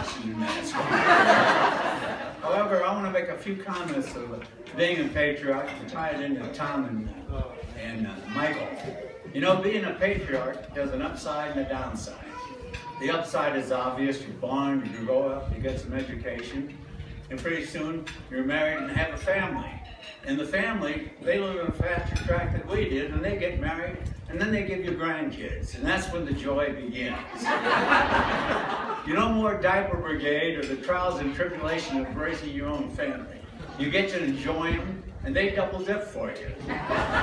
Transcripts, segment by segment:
Washington mask. However, I want to make a few comments of being a patriarch and tie it into Tom and Michael. You know, being a patriarch has an upside and a downside. The upside is obvious. You're born, you grow up, you get some education, and pretty soon you're married and have a family. And the family, they live in a faster track than we did, and they get married, and then they give you grandkids, and that's when the joy begins. You no more diaper brigade or the trials and tribulation of raising your own family. You get to enjoy them, and they double dip for you.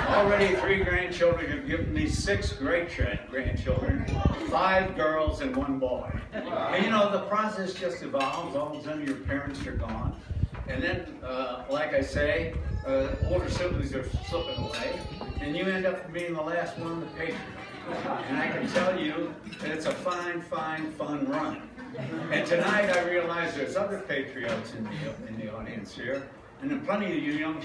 Already 3 grandchildren have given me 6 great grandchildren, 5 girls and 1 boy. And you know, the process just evolves. All of a sudden your parents are gone. And then, like I say, older siblings are slipping away, and you end up being the last one to pay. And I can tell you that it's a fine, fun run. And tonight I realize there's other patriots in the audience here, and then plenty of you young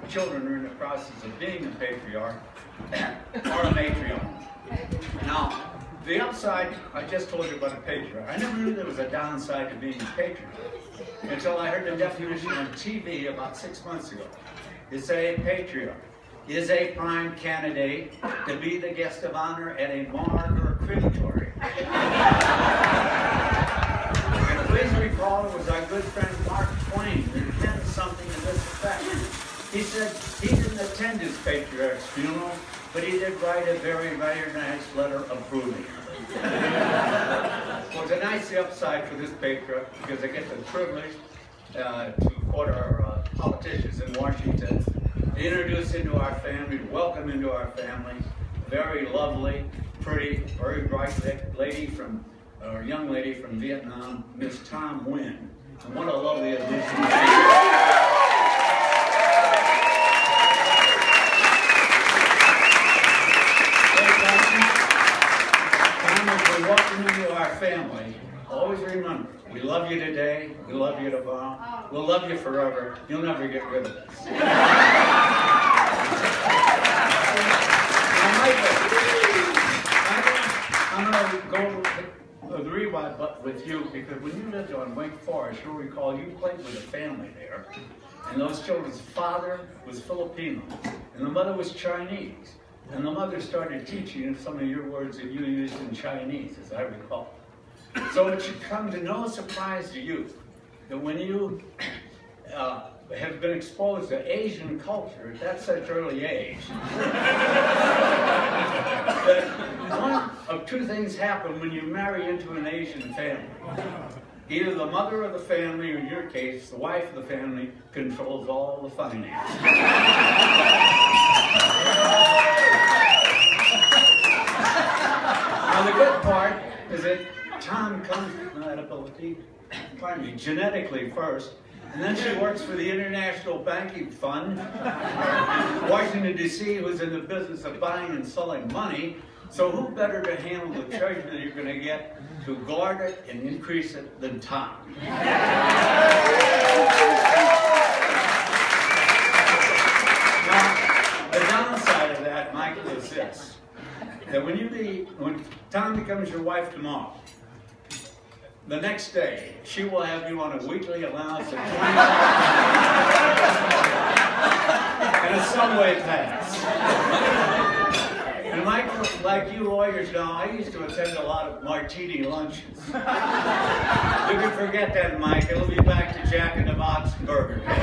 children are in the process of being a patriarch or a matriarch. Now, the upside, I just told you about a patriarch. I never knew there was a downside to being a patriarch until I heard the definition on TV about 6 months ago. It's a patriarch is a prime candidate to be the guest of honor at a morgue or crematory. And please recall it was our good friend Mark Twain who penned something to this effect. He said he didn't attend his patriarch's funeral, but he did write a very nice letter approving of it. Well, tonight's the upside for this patriarch because I get the privilege to quote our politicians in Washington, to introduce into our family, to welcome into our family, a very lovely, pretty, very bright lady from, or young lady from Vietnam, Miss Tom Nguyen. And what a lovely addition. Welcome into our family. Always remember, we love you today, we love you tomorrow, we'll love you forever. You'll never get rid of us. Now, Michael, I'm going to go the rewind button with you because when you lived on Wake Forest, you'll recall you played with a family there, and those children's father was Filipino, and the mother was Chinese. And the mother started teaching some of your words that you used in Chinese, as I recall. So it should come to no surprise to you that when you have been exposed to Asian culture at that such early age, that one of 2 things happen when you marry into an Asian family. Either the mother of the family, or in your case, the wife of the family, controls all the finances. Now the good part is that Tom comes from that ability, genetically first, and then she works for the International Banking Fund, Washington, D.C., who's in the business of buying and selling money. So who better to handle the treasure that you're going to get to guard it and increase it than Tom? Now, the downside of that, Michael, is this. That when Tom becomes your wife tomorrow, the next day, she will have you on a weekly allowance of $20 and a subway pass. And like you lawyers know, I used to attend a lot of martini lunches. You can forget that, Mike. It'll be back to Jack in the Box and Burger King.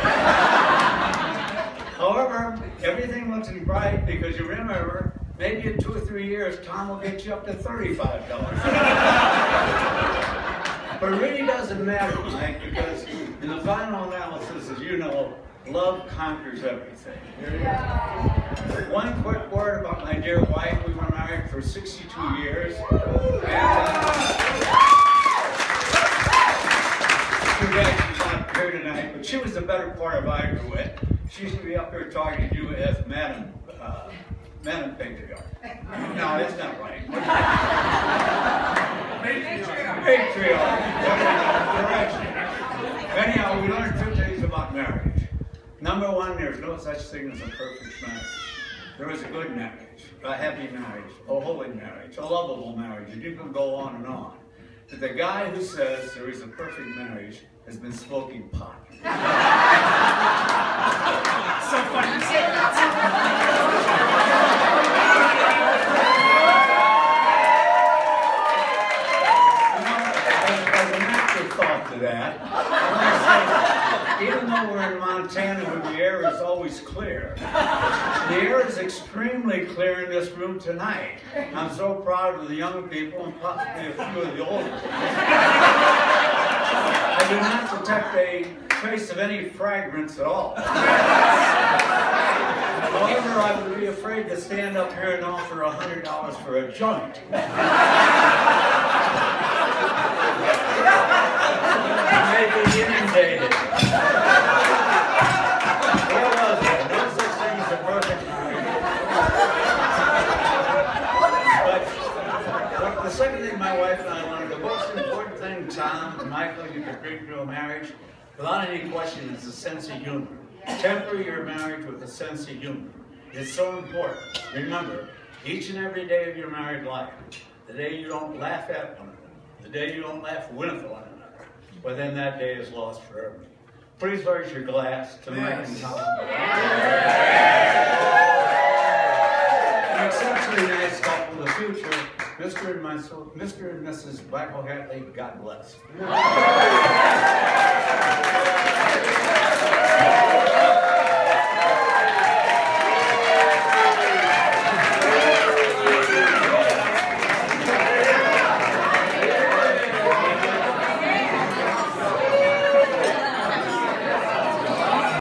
However, everything looks bright because you remember, maybe in 2 or 3 years, Tom will get you up to $35. But it really doesn't matter, Mike, because in the final analysis, as you know, love conquers everything. One quick word about my dear wife. We were married for 62 years. Too bad she's not here tonight, but she was the better part of I grew with. She used to be up here talking to you as Madam Patriarch. No, that's not right. Patriarch. Correction. Anyhow, we learned 2 things about marriage. Number 1, there's no such thing as a perfect marriage. There is a good marriage, a happy marriage, a holy marriage, a lovable marriage, and you can go on and on. the guy who says there is a perfect marriage has been smoking pot. So funny. As an afterthought to that, I want to say, even though we're in Montana where the air is always clear, the air is extremely clear in this room tonight. I'm so proud of the young people and possibly a few of the older. I do not detect a trace of any fragrance at all. However, I would be afraid to stand up here and offer $100 for a joint. I may be inundated. Where was it? No such thing as a perfect but the second thing my wife and I learned, the most important thing, Tom and Michael, you could bring to a marriage, without any question, is a sense of humor. Temper your marriage with a sense of humor. It's so important. Remember, each and every day of your married life, the day you don't laugh at one another, the day you don't laugh with one another, well then that day is lost forever. Please raise your glass to Mike and Tom. An exceptionally nice couple of the future, Mr. and Mrs. Michael Hatley, God bless.